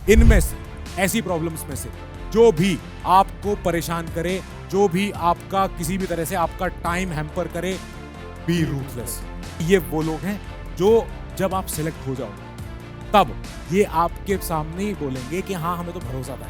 इनमें से, ऐसी प्रॉब्लम्स में से जो भी आपको परेशान करे, जो भी आपका किसी भी तरह से आपका टाइम हैम्पर करे, बी रूथलेस। ये वो लोग हैं जो जब आप सिलेक्ट हो जाओ तब ये आपके सामने ही बोलेंगे कि हाँ हमें तो भरोसा था।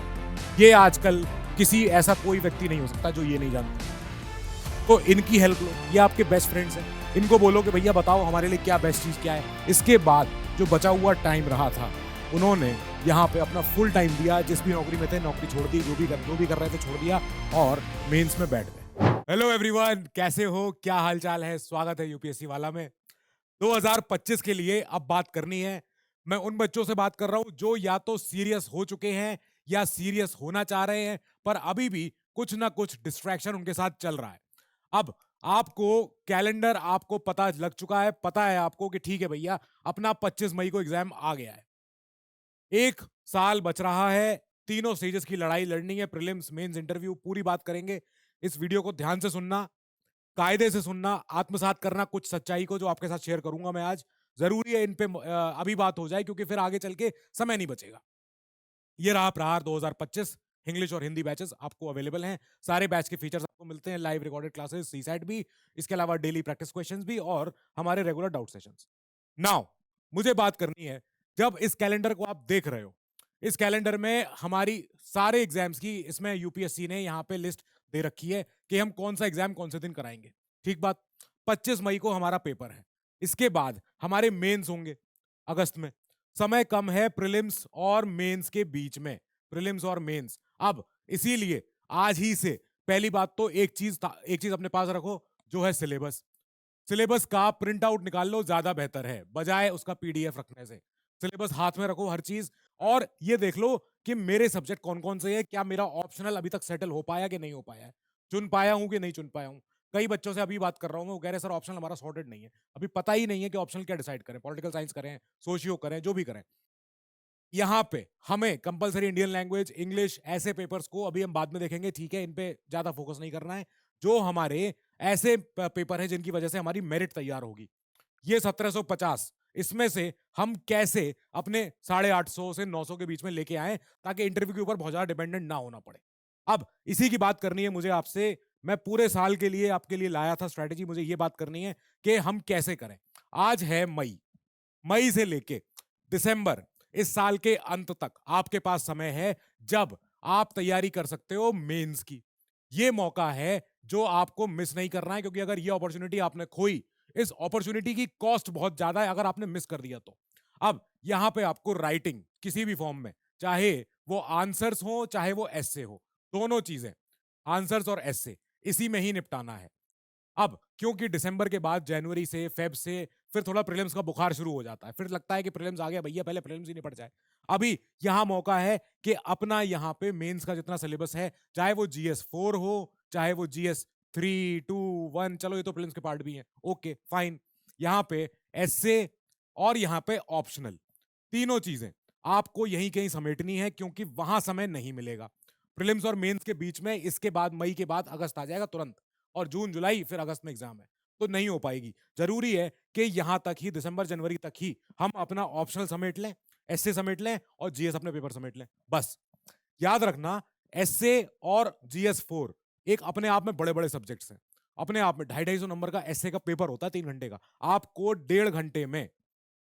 ये आजकल किसी ऐसा कोई व्यक्ति नहीं हो सकता जो ये नहीं जानता। तो इनकी हेल्प लो, ये आपके बेस्ट फ्रेंड्स हैं। इनको बोलो कि भैया बताओ हमारे लिए क्या बेस्ट चीज़ क्या है। इसके बाद जो बचा हुआ टाइम रहा था, उन्होंने यहाँ पे अपना फुल टाइम दिया। जिस भी नौकरी में थे नौकरी छोड़ दी, जो भी कर रहे थे छोड़ दिया और मेंस में बैठ गए। हेलो एवरीवन, कैसे हो, क्या हालचाल है? स्वागत है यूपीएससी वाला में। 2025 के लिए अब बात करनी है। मैं उन बच्चों से बात कर रहा हूं जो या तो सीरियस हो चुके हैं या सीरियस होना चाह रहे हैं, पर अभी भी कुछ ना कुछ डिस्ट्रैक्शन उनके साथ चल रहा है। अब आपको कैलेंडर आपको पता लग चुका है, पता है आपको कि ठीक है भैया अपना 25 मई को एग्जाम आ गया है। एक साल बच रहा है, तीनों स्टेजेस की लड़ाई लड़नी है, प्रीलिम्स, मेंस, इंटरव्यू, पूरी बात करेंगे। इस वीडियो को ध्यान से सुनना, कायदे से सुनना, आत्मसात करना कुछ सच्चाई को जो आपके साथ शेयर करूंगा मैं आज। जरूरी है इन पे अभी बात हो जाए क्योंकि फिर आगे चल के समय नहीं बचेगा। ये रहा प्रहार 2025। इंग्लिश और हिंदी बैचेस आपको अवेलेबल हैं। सारे बैच के फीचर्स आपको मिलते हैं, लाइव रिकॉर्डेड क्लासेस, सी सेट भी, इसके अलावा डेली प्रैक्टिस क्वेश्चंस भी और हमारे रेगुलर डाउट सेशंस। नाउ मुझे बात करनी है, जब इस कैलेंडर को आप देख रहे हो, इस कैलेंडर में हमारी सारे एग्जाम्स की इसमें यूपीएससी ने यहाँ पे लिस्ट दे रखी है कि हम कौन सा एग्जाम कौन से दिन कराएंगे। ठीक बात। 25 मई को हमारा पेपर है, इसके बाद हमारे मेंस होंगे अगस्त में। समय कम है प्रीलिम्स और मेंस के बीच में, प्रीलिम्स और मेंस। अब इसीलिए आज ही से पहली बात तो एक चीज अपने पास रखो, जो है सिलेबस। सिलेबस का प्रिंट आउट निकाल लो, ज्यादा बेहतर है बजाय उसका पीडीएफ रखने से। सिलेबस हाथ में रखो हर चीज, और ये देख लो कि मेरे सब्जेक्ट कौन कौन से हैं, क्या मेरा ऑप्शनल अभी तक सेटल हो पाया कि नहीं हो पाया है, चुन पाया हूं कि नहीं चुन पाया हूं। कई बच्चों से अभी बात कर रहा हूं, वो कह रहे सर ऑप्शनल हमारा सॉर्टेड नहीं है, अभी पता ही नहीं है कि ऑप्शनल क्या डिसाइड करें, पॉलिटिकल साइंस करें, सोशियो करें, जो भी करें। यहाँ पे हमें कंपलसरी इंडियन लैंग्वेज, इंग्लिश, ऐसे पेपर्स को अभी हम बाद में देखेंगे, ठीक है, इन पे ज्यादा फोकस नहीं करना है। जो हमारे ऐसे पेपर है जिनकी वजह से हमारी मेरिट तैयार होगी, ये 1750, इसमें से हम कैसे अपने 850 से 900 के बीच में लेके आए ताकि इंटरव्यू के ऊपर बहुत ज्यादा डिपेंडेंट ना होना पड़े। अब इसी की बात करनी है मुझे आपसे। मैं पूरे साल के लिए आपके लिए लाया था स्ट्रेटेजी, मुझे ये बात करनी है कि हम कैसे करें। आज है मई, मई से लेके दिसंबर, इस साल के अंत तक आपके पास समय है जब आप तैयारी कर सकते हो मेंस की। ये मौका है जो आपको मिस नहीं करना है, क्योंकि अगर ये अपॉर्चुनिटी आपने खोई, इस अपॉर्चुनिटी की कॉस्ट बहुत ज्यादा है अगर आपने मिस कर दिया तो। अब यहां पे आपको राइटिंग किसी भी फॉर्म में, चाहे वो आंसर्स हो चाहे वो एस्से हो, दोनों चीजें, आंसर्स और एस्से, इसी में ही निपटाना है। अब क्योंकि दिसंबर के बाद जनवरी से, फेब से फिर थोड़ा प्रीलिम्स का बुखार शुरू हो जाता है, फिर लगता है कि प्रीलिम्स आ गया भैया, पहले प्रीलिम्स ही निपट जाए। अभी यहां मौका है कि अपना यहां पे मेंस का जितना सिलेबस है, चाहे वो GS4 हो चाहे वो GS3, 2, 1, चलो ये तो प्रीलिम्स के पार्ट भी हैं, ओके फाइन। यहां पे एस्से और यहां पे ऑप्शनल, तीनों चीजें आपको यहीं कहीं समेटनी है, क्योंकि वहां समय नहीं मिलेगा प्रीलिम्स और मेंस के बीच में। इसके बाद मई के बाद अगस्त आ जाएगा तुरंत, और जून जुलाई फिर अगस्त में एग्जाम है, तो नहीं हो पाएगी। जरूरी है कि यहां तक ही, दिसंबर जनवरी तक ही हम अपना ऑप्शनल समेट लें, एसए समेट लें और जीएस अपने पेपर समेट लें, बस। याद रखना, एसए और GS4 एक अपने आप में बड़े बड़े सब्जेक्ट्स हैं। अपने आप में 250-250 नंबर का एसए का पेपर होता है, 3 घंटे का। आपको 1.5 घंटे में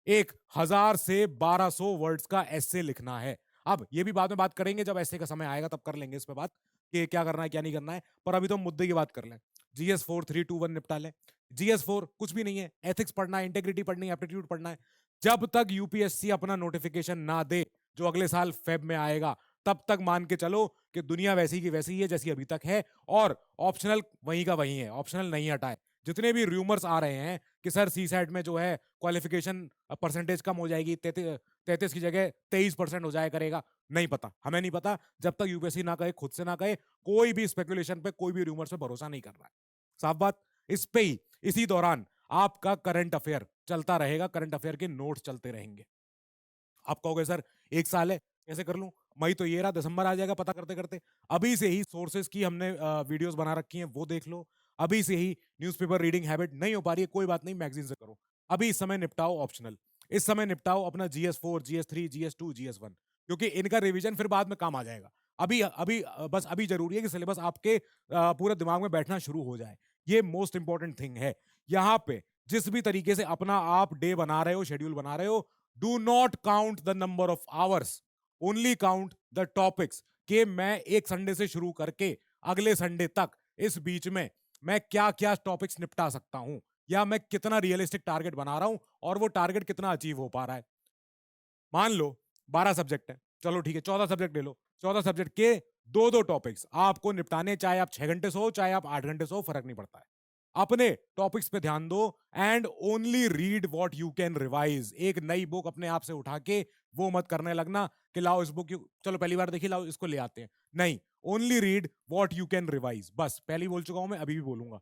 1000 से 1200 वर्ड्स का एस्से लिखना है। अब ये भी बाद में बात करेंगे, जब एस्से का समय आएगा तब कर लेंगे इस पे बात कि क्या करना है क्या नहीं करना है, पर अभी तो हम मुद्दे की बात कर लें। GS4 3, 2, 1 निपटा लें। GS4 कुछ भी नहीं है, एथिक्स पढ़ना है, इंटेग्रिटी पढ़नी है, एप्टीट्यूड पढ़ना है। जब तक यूपीएससी अपना नोटिफिकेशन ना दे, जो अगले साल फेब में आएगा, तब तक मान के चलो कि दुनिया वैसी की वैसी ही है जैसी अभी तक है, और ऑप्शनल वहीं का वहीं है, ऑप्शनल नहीं हटाए। जितने भी रूमर्स आ रहे हैं कि सर सी सेट में जो है क्वालिफिकेशन परसेंटेज कम हो जाएगी, 33 की जगह 23% हो जाया करेगा, नहीं पता, हमें नहीं पता। जब तक यूपीएससी ना कहे, खुद से ना कहे, कोई भी स्पेकुलेशन पे, कोई भी रूमर्स पे भरोसा नहीं करना है। साफ बात। इस पे ही, इसी दौरान आपका करंट अफेयर चलता रहेगा, करंट अफेयर के नोट्स चलते रहेंगे। आप कहोगे सर 1 साल है, कैसे कर लूं? मई तो ये रहा, दिसंबर आ जाएगा पता करते करते। अभी से ही सोर्सेज की हमने वीडियोस बना रखी हैं, वो देख लो। अभी से ही न्यूज़पेपर रीडिंग हैबिट नहीं हो पा रही है, कोई बात नहीं, मैगजीन से करो। अभी इस समय निपटाओ ऑप्शनल, इस समय निपटाओ अपना GS4, GS3, GS2, GS1। क्योंकि इनका रिवीजन फिर बाद में काम आ जाएगा। अभी अभी बस अभी ज़रूरी है कि सिलेबस आपके पूरे दिमाग में बैठना शुरू हो जाए। ये मोस्ट इम्पोर्टेंट थिंग है। यहाँ पे जिस भी तरीके से अपना आप डे बना रहे हो, शेड्यूल बना रहे हो, do not count the number of hours, only count the topics, कि मैं एक संडे से शुरू करके अगले संडे तक इस बीच में मैं क्या-क्या टॉपिक्स निपटा सकता हूँ, या मैं कितना रियलिस्टिक टारगेट बना रहा हूँ और वो टारगेट कितना अचीव हो पा रहा है। मान लो 12 सब्जेक्ट है, चलो ठीक है 14 सब्जेक्ट ले लो। 14 सब्जेक्ट के 2-2 टॉपिक्स आपको निपटाने, चाहे आप 6 घंटे सो, चाहे आप 8 घंटे सो, फ़र्क नहीं पड़ता है। अपने टॉपिक्स पे ध्यान दो and only read what you can revise. एक नई बुक अपने आप से उठा के वो मत करने लगना कि लाओ इस बुक चलो पहली बार देखी, लाओ इसको ले आते हैं। नहीं, only read what you can revise. बस पहले ही बोल चुका हूँ मैं, अभी भी बोलूँगा।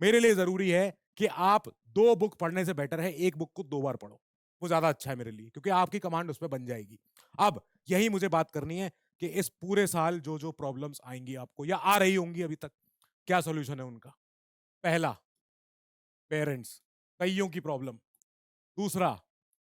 मेरे लिए ज़रूरी है कि आप 2 बुक पढ़ने से बेटर है 1 बुक को 2 बार पढ़ो। वो ज़्यादा अच्छा है मेरे लिए, क्योंकि आपकी कमांड उसपे बन जाएगी। अब यही मुझे बात करनी है कि इस पूरे साल जो-जो प्रॉब्लम्स आएँगी आपको या आ रही होंगी अभी तक, क्या सॉल्यूशन है उनका? पहला, पेरेंट्स, कइयों की प्रॉब्लम। दूसरा,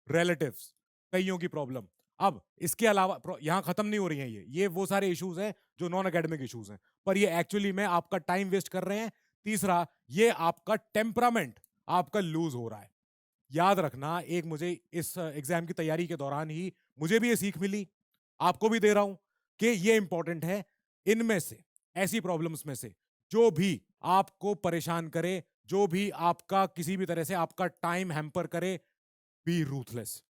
रिलेटिव्स, कइयों की प्रॉब्लम। अब इसके अलावा यहाँ खत्म नहीं हो रही हैं ये वो सारे इश्यूज हैं जो नॉन एकेडमिक इश्यूज हैं, पर ये एक्चुअली में आपका टाइम वेस्ट कर रहे हैं। तीसरा, ये आपका टेम्परामेंट आपका लूज हो रहा है। याद रखना, एक मुझे इस एग्जाम की तैयारी के दौरान ही मुझे भी ये सीख मिली, आपको भी दे रहा हूं, कि ये इंपॉर्टेंट है, इनमें से, ऐसी प्रॉब्लम्स में से जो भी आपको परेशान करे, जो भी आपका किसी भी तरह से आपका टाइम हैम्पर करे, बी रूथलेस।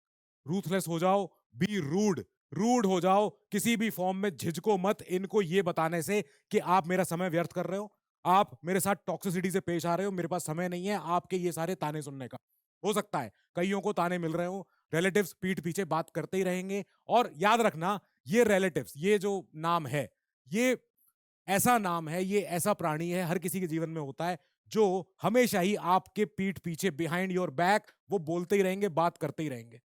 रूथलेस हो जाओ, बी रूड, रूड हो जाओ, किसी भी फॉर्म में झिझको मत इनको ये बताने से कि आप मेरा समय व्यर्थ कर रहे हो, आप मेरे साथ टॉक्सिसिटी से पेश आ रहे हो, मेरे पास समय नहीं है आपके ये सारे ताने सुनने का। हो सकता है कईयों को ताने मिल रहे हो, रिलेटिव्स पीठ पीछे बात करते ही रहेंगे। और याद रखना, ये रिलेटिव्स, ये जो नाम है, ये ऐसा नाम है, ये ऐसा प्राणी है, हर किसी के जीवन में होता है, जो हमेशा ही आपके पीठ पीछे, बिहाइंड योर बैक, वो बोलते ही रहेंगे, बात करते ही रहेंगे।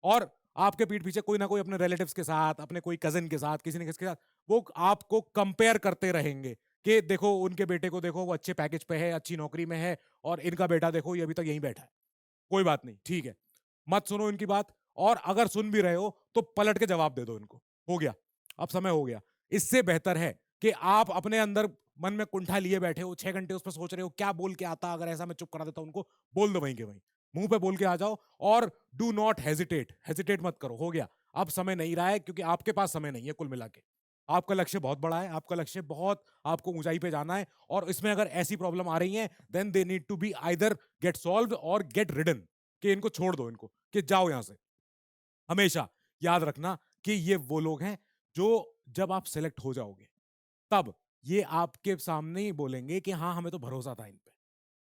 और आपके पीठ पीछे कोई ना कोई अपने रिलेटिव्स के साथ, अपने कोई कजिन के साथ, किसी न किसी के साथ, वो आपको कंपेयर करते रहेंगे कि देखो उनके बेटे को, देखो वो अच्छे पैकेज पे है, अच्छी नौकरी में है, और इनका बेटा देखो ये अभी तक यहीं बैठा है। कोई बात नहीं, ठीक है, मत सुनो इनकी बात, और अगर सुन भी रहे हो तो पलट के जवाब दे दो इनको। हो गया, अब समय हो गया। इससे बेहतर है कि आप अपने अंदर मन में कुंठा लिए बैठे हो, 6 घंटे उस पर सोच रहे हो क्या बोल के आता, अगर ऐसा मैं चुप करा देता उनको, बोल दो वहीं के वहीं, मुंह पे बोल के आ जाओ। और डू नॉट हेजिटेट, हेजिटेट मत करो। हो गया, अब समय नहीं रहा है, क्योंकि आपके पास समय नहीं है कुल मिला के। आपका लक्ष्य बहुत बड़ा है, आपका लक्ष्य बहुत, आपको ऊंचाई पे जाना है, और इसमें अगर ऐसी प्रॉब्लम आ रही है, then they need to be either get solved और गेट रिडन, कि इनको छोड़ दो, इनको कि जाओ यहां से। हमेशा याद रखना कि ये वो लोग हैं जो, जब आप सेलेक्ट हो जाओगे, तब ये आपके सामने ही बोलेंगे कि हाँ हमें तो भरोसा था इन पे,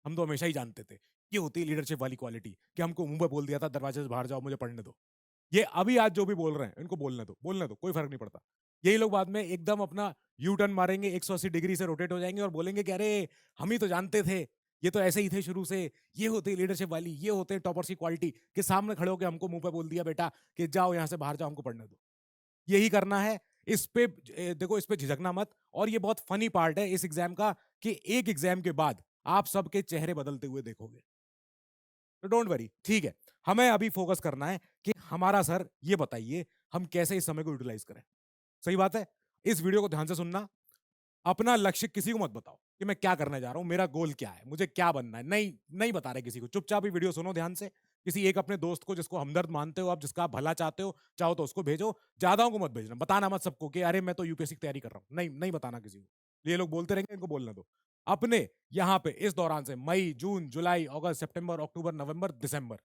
हम तो हमेशा ही जानते थे। ये होती है लीडरशिप वाली क्वालिटी, कि हमको मुंह पे बोल दिया था दरवाजे से बाहर जाओ मुझे पढ़ने दो। ये अभी आज जो भी बोल रहे हैं इनको बोलने दो, बोलने दो, कोई फर्क नहीं पड़ता। यही लोग बाद में एकदम अपना यू टर्न मारेंगे, 180 डिग्री से रोटेट हो जाएंगे और बोलेंगे कि अरे हम ही तो जानते थे, ये तो ऐसे ही थे शुरू से। ये होती है लीडरशिप वाली, ये होते हैं टॉपर्स की क्वालिटी, कि सामने खड़े होकर हमको मुंह पे बोल दिया बेटा कि जाओ यहाँ से बाहर जाओ, हमको पढ़ने दो। यही करना है। इस पे देखो, इस पे झिझकना मत। और ये बहुत फनी पार्ट है इस एग्जाम का, कि एक एग्जाम के बाद आप सबके चेहरे बदलते हुए देखोगे। तो डोंट वरी, ठीक है। हमें अभी फोकस करना है कि हमारा सर ये बताइए हम कैसे इस समय को यूटिलाइज करें। सही बात है। इस वीडियो को ध्यान से सुनना। अपना लक्ष्य किसी को मत बताओ कि मैं क्या करने जा रहा हूं, मेरा गोल क्या है, मुझे क्या बनना है। नहीं, नहीं बता रहे किसी को। चुपचाप ही वीडियो सुनो ध्यान से। किसी एक अपने दोस्त को जिसको हमदर्द मानते हो आप, जिसका आप भला चाहते हो, चाहो तो उसको भेजो। ज्यादाओं को मत भेजना। बताना मत सबको कि अरे मैं तो यूपीएससी की तैयारी कर रहा हूं। नहीं, नहीं बताना किसी को। ये लोग बोलते रहेंगे, इनको बोलने दो। अपने यहाँ पे इस दौरान से मई, जून, जुलाई, अगस्त, सितंबर, अक्टूबर, नवंबर, दिसंबर,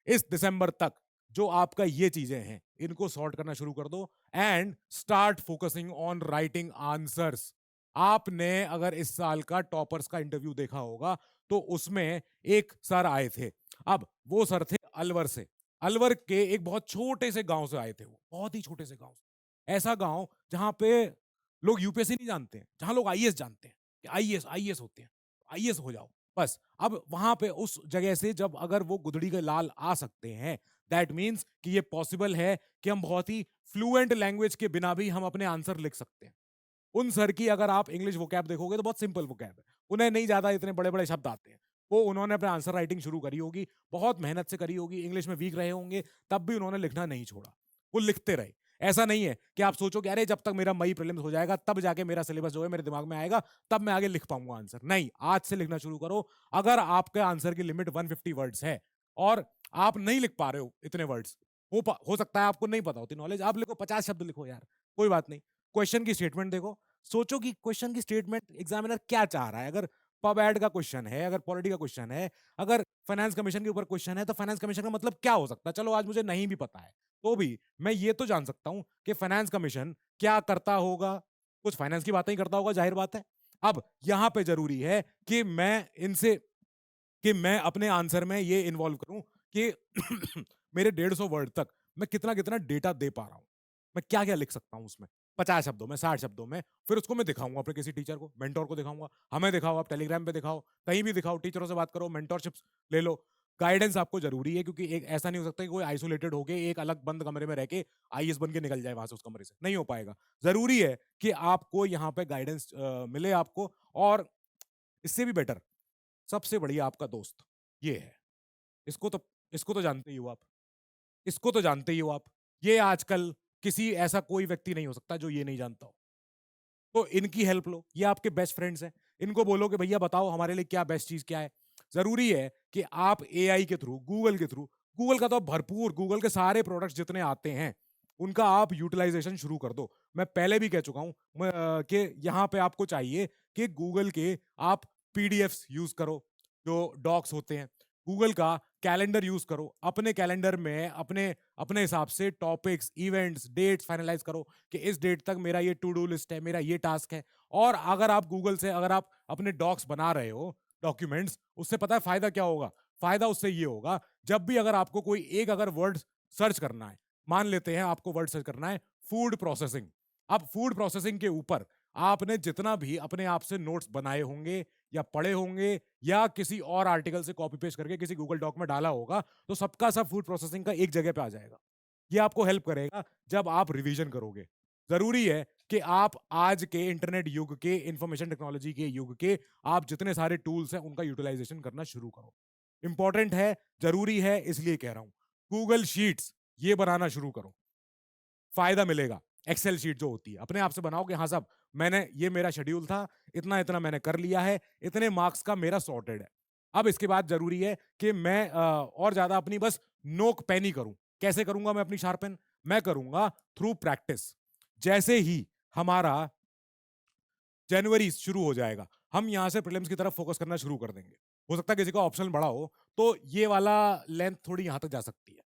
इस दिसंबर तक जो आपका ये चीजें हैं, इनको सॉर्ट करना शुरू कर दो and start focusing on writing answers. आपने अगर इस साल का टॉपर्स का इंटरव्यू देखा होगा तो उसमें एक सर आए थे। अब वो सर थे अलवर से। अलवर के एक बहुत छोटे से गांव से आए थे, वो बहुत ही छोटे से गांव से। ऐसा गांव जहां पे लोग यूपीएससी नहीं जानते हैं, जहां लोग आईएएस जानते हैं कि आईएएस आईएएस होते हैं, आईएएस हो जाओ बस। अब वहां पे उस जगह से जब अगर वो गुदड़ी के लाल आ सकते हैं, दैट मीन्स कि ये पॉसिबल है कि हम बहुत ही फ्लुएंट लैंग्वेज के बिना भी हम अपने आंसर लिख सकते हैं। उन सर की अगर आप इंग्लिश वोकैब देखोगे तो बहुत सिंपल वोकैब है। उन्हें नहीं ज्यादा इतने बड़े बड़े शब्द आते हैं। वो उन्होंने अपने आंसर राइटिंग शुरू करी होगी, बहुत मेहनत से करी होगी, इंग्लिश में वीक रहे होंगे, तब भी उन्होंने लिखना नहीं छोड़ा। वो लिखते रहे। ऐसा नहीं है कि आप सोचो कि अरे जब तक मेरा मई प्रीलिम्स हो जाएगा तब जाके मेरा सिलेबस जो है मेरे दिमाग में आएगा, तब मैं आगे लिख पाऊंगा आंसर। नहीं, आज से लिखना शुरू करो। अगर आपके आंसर की लिमिट 150 वर्ड्स है और आप नहीं लिख पा रहे हो इतने वर्ड्स, हो सकता है आपको नहीं पता होती नॉलेज, आप लिखो 50 शब्द लिखो यार, कोई बात नहीं। क्वेश्चन की स्टेटमेंट देखो, सोचो कि क्वेश्चन की स्टेटमेंट एग्जामिनर क्या चाह रहा है। अगर पब एड का क्वेश्चन है, अगर पॉलिटी का क्वेश्चन है, अगर फाइनेंस कमीशन के ऊपर क्वेश्चन है, तो फाइनेंस कमीशन का मतलब क्या हो सकता है। चलो आज मुझे नहीं भी पता है तो भी मैं ये तो जान सकता हूं कि फाइनेंस कमीशन क्या करता होगा, कुछ फाइनेंस की बातें ही करता होगा, जाहिर बात है। अब यहां पे जरूरी है कि मैं अपने आंसर में ये इन्वॉल्व करूं कि मेरे 150 वर्ड तक मैं कितना कितना डेटा दे पा रहा हूं, मैं क्या क्या लिख सकता हूं उसमें, 50 शब्दों में, 60 शब्दों में। फिर उसको मैं दिखाऊंगा अपने किसी टीचर को, मेंटोर को दिखाऊंगा। हमें दिखाओ, आप टेलीग्राम पे दिखाओ, कहीं भी दिखाओ, टीचरों से बात करो, मेंटोरशिप्स ले लो। गाइडेंस आपको जरूरी है, क्योंकि एक ऐसा नहीं हो सकता कि कोई आइसोलेटेड होके एक अलग बंद कमरे में रह के आईएएस बन के निकल जाए वहां से, उस कमरे से नहीं हो पाएगा। जरूरी है कि आपको यहाँ पे गाइडेंस मिले आपको। और इससे भी बेटर, सबसे बढ़िया आपका दोस्त ये है। इसको तो इसको तो जानते ही हो आप, इसको तो जानते ही हो आप। ये आजकल किसी ऐसा कोई व्यक्ति नहीं हो सकता जो ये नहीं जानता हो। तो इनकी हेल्प लो, ये आपके बेस्ट फ्रेंड्स हैं। इनको बोलो कि भैया बताओ हमारे लिए क्या बेस्ट चीज क्या है। जरूरी है कि आप एआई के थ्रू, गूगल के थ्रू, गूगल का तो भरपूर, गूगल के सारे प्रोडक्ट्स जितने आते हैं उनका आप यूटिलाइजेशन शुरू कर दो। मैं पहले भी कह चुका हूं कि यहां पे आपको चाहिए कि गूगल के आप पीडीएफ्स यूज करो, जो डॉक्स होते हैं। गूगल का कैलेंडर यूज करो, अपने कैलेंडर में अपने अपने हिसाब से टॉपिक्स, इवेंट्स, डेट्स फाइनलाइज करो कि इस डेट तक मेरा ये टू डू लिस्ट है, मेरा ये टास्क है। और अगर आप गूगल से, अगर आप अपने डॉक्स बना रहे हो, डॉक्यूमेंट्स, उससे पता है फायदा क्या होगा। फायदा उससे ये होगा, जब भी अगर आपको कोई एक अगर वर्ड सर्च करना है, मान लेते हैं आपको वर्ड सर्च करना है फूड प्रोसेसिंग। अब फूड प्रोसेसिंग के ऊपर आपने जितना भी अपने आप से नोट्स बनाए होंगे या पढ़े होंगे या किसी और आर्टिकल से कॉपी पेस्ट करके किसी गूगल डॉक में डाला होगा, तो सबका सब फूड प्रोसेसिंग का एक जगह पे आ जाएगा। ये आपको हेल्प करेगा जब आप रिवीजन करोगे। जरूरी है कि आप आज के इंटरनेट युग के, इंफॉर्मेशन टेक्नोलॉजी के युग के, आप जितने सारे टूल्स हैं उनका यूटिलाइजेशन करना शुरू करो। इंपॉर्टेंट है, जरूरी है, इसलिए कह रहा हूं। गूगल शीट्स ये बनाना शुरू करो, फायदा मिलेगा। एक्सेल शीट जो होती है अपने आप से बनाओ कि हाँ साहब, मैंने, ये मेरा शेड्यूल था, इतना इतना मैंने कर लिया है, इतने मार्क्स का मेरा सॉर्टेड है। अब इसके बाद जरूरी है कि मैं और ज्यादा अपनी बस नोक पेनी करूं। कैसे करूंगा मैं अपनी शार्पन? मैं करूंगा थ्रू प्रैक्टिस। जैसे ही हमारा जनवरी शुरू हो जाएगा, हम यहां से प्रीलिम्स की तरफ फोकस करना शुरू कर देंगे। हो सकता है किसी का ऑप्शनल बड़ा हो, तो ये वाला लेंथ थोड़ी यहां तक जा सकती है।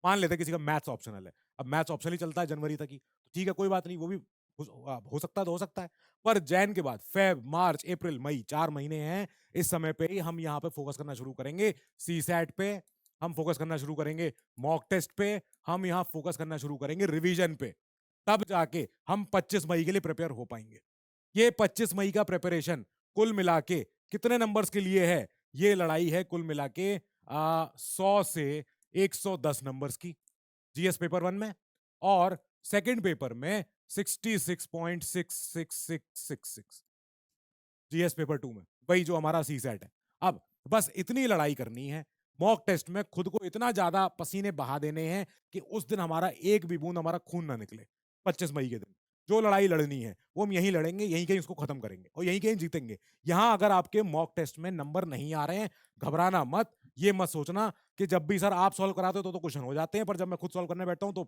मान लेते हैं किसी का मैथ्स ऑप्शनल है, अब मैथ्स ऑप्शनल ही चलता है जनवरी तक ही, तो ठीक है, कोई बात नहीं, वो भी हो सकता है, तो हो सकता है। पर जैन के बाद फेब, मार्च, अप्रैल, मई, 4 महीने हैं। इस समय पे ही हम यहाँ पे फोकस करना शुरू करेंगे। सी सैट पे हम फोकस करना शुरू करेंगे, मॉक टेस्ट पे हम यहाँ फोकस करना शुरू करेंगे, रिवीजन पे। तब जाके हम 25 मई के लिए प्रिपेयर हो पाएंगे। ये 25 मई का प्रिपरेशन कुल मिला के कितने नंबर्स के लिए है? ये लड़ाई है कुल मिला के 100 से 110 नंबर्स की, जीएस पेपर 1 में। और सेकंड पेपर में 66.66666 जीएस पेपर 2 में, वही जो हमारा सी सेट है। अब बस इतनी लड़ाई करनी है। मॉक टेस्ट में खुद को इतना ज्यादा पसीने बहा देने हैं कि उस दिन हमारा एक भी बूंद हमारा खून ना निकले। 25 मई के दिन जो लड़ाई लड़नी है वो हम यहीं लड़ेंगे, यहीं कहीं उसको खत्म करेंगे और यहीं कहीं जीतेंगे। यहां अगर आपके मॉक टेस्ट में नंबर नहीं आ रहे हैं, घबराना मत। ये मत सोचना कि जब भी सर आप सॉल्व कराते हो तो क्वेश्चन हो जाते हैं, पर जब मैं खुद सॉल्व करने बैठता हूं तो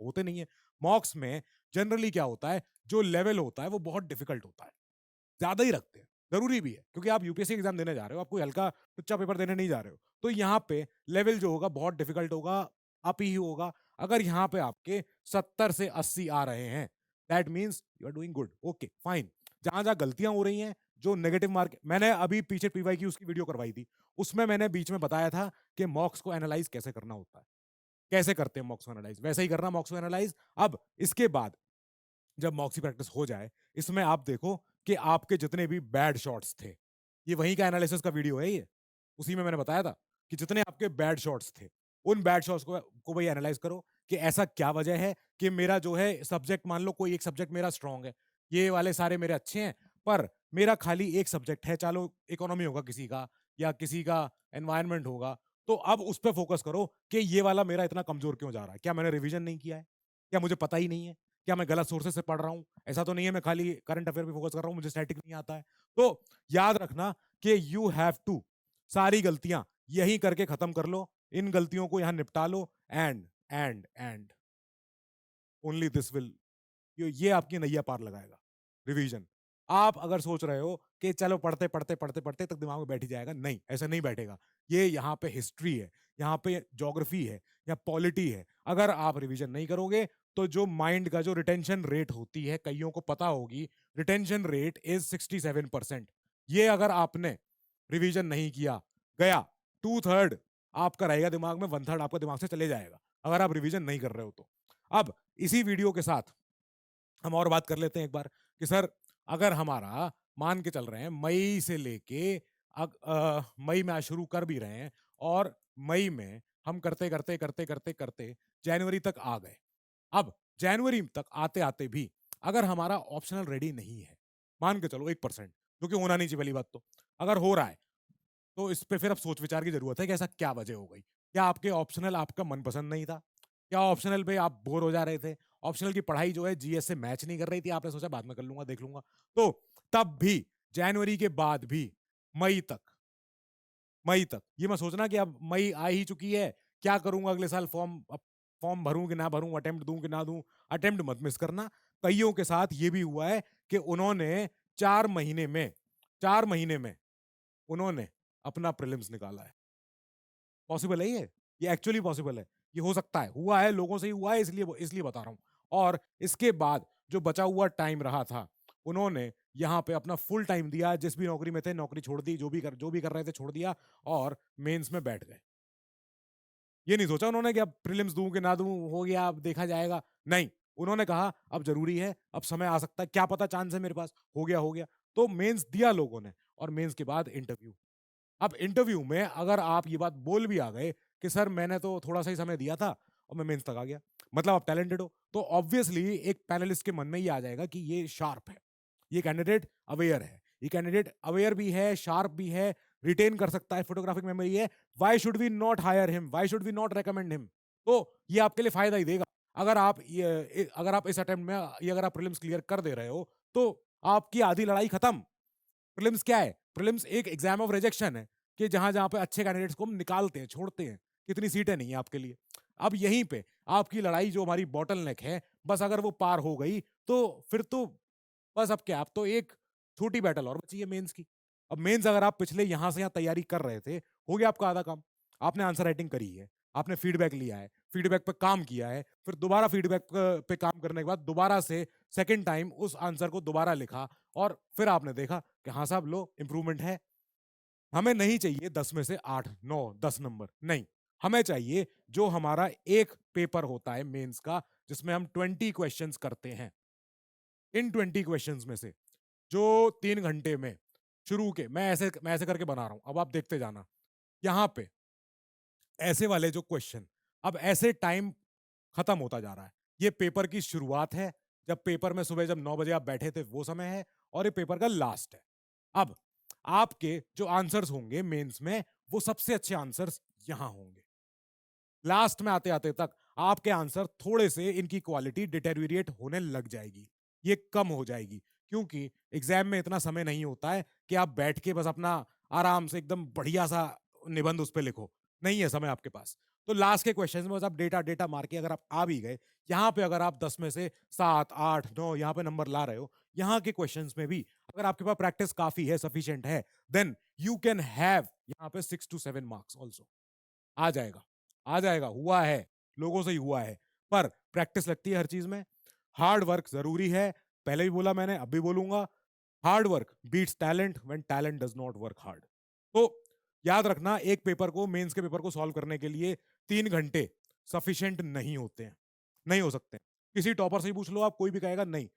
होते नहीं है। मॉक्स में जनरली क्या होता है, जो लेवल होता है वो बहुत डिफिकल्ट होता है, ज्यादा ही रखते हैं। जरूरी भी है, क्योंकि आप यूपीएससी एग्जाम देने जा रहे हो, आप कोई हल्का टुच्चा पेपर देने नहीं जा रहे हो। तो यहाँ पे लेवल जो होगा बहुत डिफिकल्ट होगा, अप ही होगा। अगर यहाँ पे आपके 70 से 80 आ रहे हैं, that means you are doing good, okay fine. जहां जहां गलतियां हो रही हैं, जो नेगेटिव मार्क, मैंने अभी पीछे पीवाई की उसकी वीडियो करवाई थी, उसमें मैंने बीच में बताया था कि मॉक्स को एनालाइज कैसे करना होता है, कैसे करते हैं मॉक्स को एनालाइज, वैसे ही करना मॉक्स को एनालाइज। अब इसके बाद जब मॉक्स की प्रैक्टिस हो जाए, इसमें आप देखो कि आपके जितने भी बैड शॉट्स थे, ये वहीं का एनालिसिस का वीडियो है ये, उसी में मैंने बताया था कि जितने आपके बैड शॉट्स थे, उन बैड शॉट्स को भाई एनालाइज करो कि ऐसा क्या वजह है कि मेरा जो है सब्जेक्ट, मान लो कोई एक सब्जेक्ट मेरा स्ट्रांग है, ये वाले सारे मेरे अच्छे हैं, पर मेरा खाली एक सब्जेक्ट है, चलो इकोनॉमी होगा किसी का या किसी का एनवायरनमेंट होगा, तो अब उस पर फोकस करो कि ये वाला मेरा इतना कमजोर क्यों जा रहा है, क्या मैंने रिवीजन नहीं किया है, क्या मुझे पता ही नहीं है? क्या मैं गलत सोर्सेस से पढ़ रहा हूँ? ऐसा तो नहीं है मैं खाली करंट अफेयर पे फोकस कर रहा हूँ, मुझे स्टैटिक नहीं आता है। तो याद रखना कि यू हैव टू सारी गलतियां यही करके खत्म कर लो, इन गलतियों को यहां निपटा लो, एंड ओनली दिस विल, ये आपकी नैया पार लगाएगा। रिवीजन। आप अगर सोच रहे हो कि चलो पढ़ते पढ़ते पढ़ते पढ़ते तक दिमाग में बैठ ही जाएगा, नहीं, ऐसा नहीं बैठेगा। ये यहाँ पे हिस्ट्री है, यहाँ पे ज्योग्राफी है, या पॉलिटी है। अगर आप रिवीजन नहीं करोगे तो जो माइंड का जो रिटेंशन रेट होती है, कईयों को पता होगी, रिटेंशन रेट इज 67%। ये अगर आपने रिवीजन नहीं किया, गया 2/3 आपका रहेगा दिमाग में, 1/3 आपका दिमाग से चले जाएगा अगर आप रिवीजन नहीं कर रहे हो तो। अब इसी वीडियो के साथ हम और बात कर लेते हैं एक बार कि सर अगर हमारा मान के चल रहे हैं मई से लेके मई में आज शुरू कर भी रहे हैं, और मई में हम करते करते करते करते करते जनवरी तक आ गए। अब जनवरी तक आते आते भी अगर हमारा ऑप्शनल रेडी नहीं है, मान के चलो 1%, जो कि होना नहीं चाहिए पहली बात तो, अगर हो रहा है तो इस पे फिर अब सोच विचार की जरूरत है कि ऐसा क्या वजह हो गई। क्या आपके ऑप्शनल आपका मनपसंद नहीं था? क्या ऑप्शनल पे आप बोर हो जा रहे थे? ऑप्शनल की पढ़ाई जो है जीएस से मैच नहीं कर रही थी, आपने सोचा बाद में कर लूंगा, देख लूंगा? तो तब भी जनवरी के बाद भी मई तक, ये मैं सोचना कि अब मई आ ही चुकी है, क्या करूंगा अगले साल, फॉर्म भरूं कि ना भरूं, अटेम्प्ट दूं कि ना दूं। अटेम्प्ट मत मिस करना। कईयों के साथ ये भी हुआ है कि उन्होंने 4 महीने में उन्होंने अपना प्रीलिम्स निकाला है। पॉसिबल है ये एक्चुअली पॉसिबल है, ये हो सकता है, हुआ है, लोगों से ही हुआ है, इसलिए बता रहा हूं। और इसके बाद जो बचा हुआ टाइम रहा था, उन्होंने यहाँ पे अपना फुल टाइम दिया, जिस भी नौकरी में थे नौकरी छोड़ दी, जो भी कर रहे थे छोड़ दिया, और मेंस में बैठ गए। ये नहीं सोचा उन्होंने कि अब प्रीलिम्स दूं कि ना दूं, हो गया अब देखा जाएगा, नहीं, उन्होंने कहा अब जरूरी है, अब समय आ सकता है, क्या पता चांस है मेरे पास, हो गया। तो मेंस दिया लोगों ने, और मेंस के बाद इंटरव्यू। अब इंटरव्यू में अगर आप ये बात बोल भी आ गए कि सर मैंने तो थोड़ा सा ही समय दिया था और मैं मेंस तक आ गया, मतलब आप टैलेंटेड हो, तो ऑब्वियसली एक पैनलिस्ट के मन में ये आ जाएगा कि ये शार्प है, ये कैंडिडेट अवेयर है, ये कैंडिडेट अवेयर भी है, शार्प भी है, रिटेन कर सकता है, फोटोग्राफिक मेमोरी है, why should we not hire him, why should we not recommend him. तो ये आपके लिए फायदा ही देगा। अगर आप इस अटेम्प्ट में ये अगर आप प्रीलिम्स क्लियर कर दे रहे हो तो आपकी आधी लड़ाई खत्म। प्रीलिम्स क्या है? प्रीलिम्स एक एग्जाम ऑफ रिजेक्शन है, कि जहां जहां पे अच्छे कैंडिडेट्स को हम निकालते हैं, छोड़ते हैं, कितनी सीटें नहीं है आपके लिए। अब यहीं पे आपकी लड़ाई जो हमारी बॉटल नेक है, बस अगर वो पार हो गई तो फिर तो बस अब क्या, अब तो एक छोटी बैटल और बची है मेंस की। अब मेंस अगर आप पिछले यहां से यहां तैयारी कर रहे थे, हो गया आपका आधा काम। आपने आंसर राइटिंग करी है, आपने फीडबैक लिया है, फीडबैक पे काम किया है, फिर दोबारा फीडबैक पे काम करने के बाद दोबारा से सेकंड टाइम उस आंसर को दोबारा लिखा, और फिर आपने देखा कि हाँ साहब लो इंप्रूवमेंट है। हमें नहीं चाहिए 10 में से 8 9 10 नंबर, नहीं, हमें चाहिए जो हमारा एक पेपर होता है मेंस का, जिसमें हम 20 क्वेश्चंस करते हैं। इन 20 क्वेश्चंस में से जो 3 घंटे में शुरू के, मैं ऐसे करके बना रहा हूं, अब आप देखते जाना। यहां पे ऐसे वाले जो क्वेश्चन, अब ऐसे टाइम खत्म होता जा रहा है। ये पेपर की शुरुआत है, जब पेपर में सुबह जब 9 बजे आप बैठे थे वो समय है, और ये पेपर का लास्ट है। अब आपके जो आंसर्स होंगे मेंस में, वो सबसे अच्छे आंसर्स यहां होंगे। लास्ट में आते आते तक आपके आंसर थोड़े से इनकी क्वालिटी डिटेरियोरेट होने लग जाएगी, ये कम हो जाएगी, क्योंकि एग्जाम में इतना समय नहीं होता है कि आप बैठ के बस अपना आराम से एकदम बढ़िया सा निबंध उस पर लिखो, नहीं है समय आपके पास। तो लास्ट के क्वेश्चंस में बस आप डेटा डेटा मार के अगर आप आ भी गए, यहाँ पे अगर आप 10 में से 7 8 9 यहाँ पे नंबर ला रहे हो, यहाँ के क्वेश्चंस में भी अगर आपके पास प्रैक्टिस काफी है, सफिशिएंट है, देन यू कैन हैव यहाँ पे 6 to 7 मार्क्स ऑल्सो। आ जाएगा, आ जाएगा, हुआ है, लोगों से ही हुआ है। पर प्रैक्टिस लगती है हर चीज में, हार्ड वर्क जरूरी है, पहले भी बोला मैंने, अब भी बोलूंगा, hard work beats talent when talent does not work hard. तो याद रखना, एक पेपर को, मेंस के पेपर को सॉल्व करने के लिए 3 घंटे सफिशिएंट नहीं होते हैं, नहीं हो सकते। किसी टॉपर से ही पूछ लो आप, कोई भी कहेगा नहीं,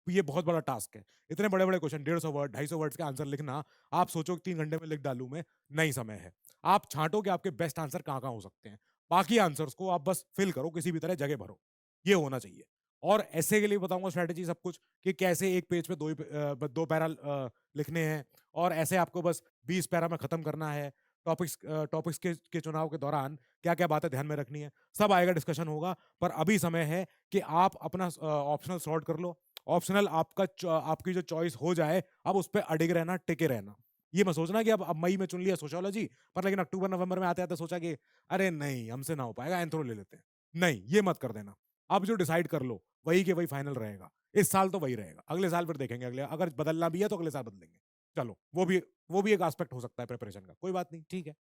ये बहुत बड़ा टास्क है, इतने बड़े बड़े क्वेश्चन, 150 वर्ड 250 वर्ड्स के आंसर लिखना, आप सोचो 3 घंटे में लिख डालू मैं, नहीं समय है। आप छांटो कि आपके बेस्ट आंसर कहाँ कहाँ हो सकते हैं, बाकी आंसर्स को आप बस फिल करो, किसी भी तरह जगह भरो, ये होना चाहिए। और ऐसे के लिए बताऊंगा स्ट्रेटेजी सब कुछ, कि कैसे एक पेज पे दो पैरा लिखने हैं, और ऐसे आपको बस 20 पैरा में खत्म करना है, टॉपिक्स टॉपिक्स के चुनाव के दौरान क्या क्या बातें ध्यान में रखनी है, सब आएगा, डिस्कशन होगा। पर अभी समय है कि आप अपना ऑप्शनल सॉर्ट कर लो। ऑप्शनल आपकी जो चॉइस हो जाए, अब उस पर अडिग रहना, टिके रहना। ये मत सोचना कि अब मई में चुन लिया सोशियोलॉजी, पर लेकिन अक्टूबर नवंबर में आते आते सोचा कि अरे नहीं हमसे ना हो पाएगा, एंथ्रो ले लेते हैं। नहीं, ये मत कर देना। अब जो डिसाइड कर लो वही के वही फाइनल रहेगा। इस साल तो वही रहेगा, अगले साल फिर देखेंगे, अगले अगर बदलना भी है तो अगले साल बदलेंगे। चलो, वो भी एक एस्पेक्ट हो सकता है प्रिपरेशन का, कोई बात नहीं, ठीक है।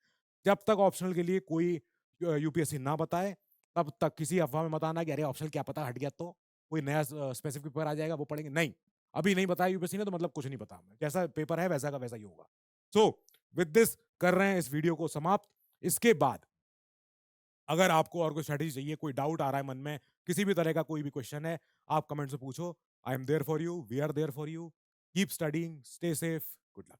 जब तक ऑप्शनल के लिए कोई यूपीएससी ना बताए, तब तक किसी अफवाह में मत आना कि अरे ऑप्शनल क्या पता हट गया तो कोई नया स्पेसिफिक पेपर आ जाएगा वो पढ़ेंगे। नहीं, अभी नहीं बताया यूपीएससी ने तो मतलब कुछ नहीं पता हमें, जैसा पेपर है वैसा का वैसा ही होगा। सो विद दिस कर रहे हैं इस वीडियो को समाप्त। इसके बाद अगर आपको और कोई स्ट्रेटेजी चाहिए, कोई डाउट आ रहा है मन में, किसी भी तरह का कोई भी क्वेश्चन है, आप कमेंट से पूछो। I am there for you, we are there for you. Keep studying, stay safe, good luck.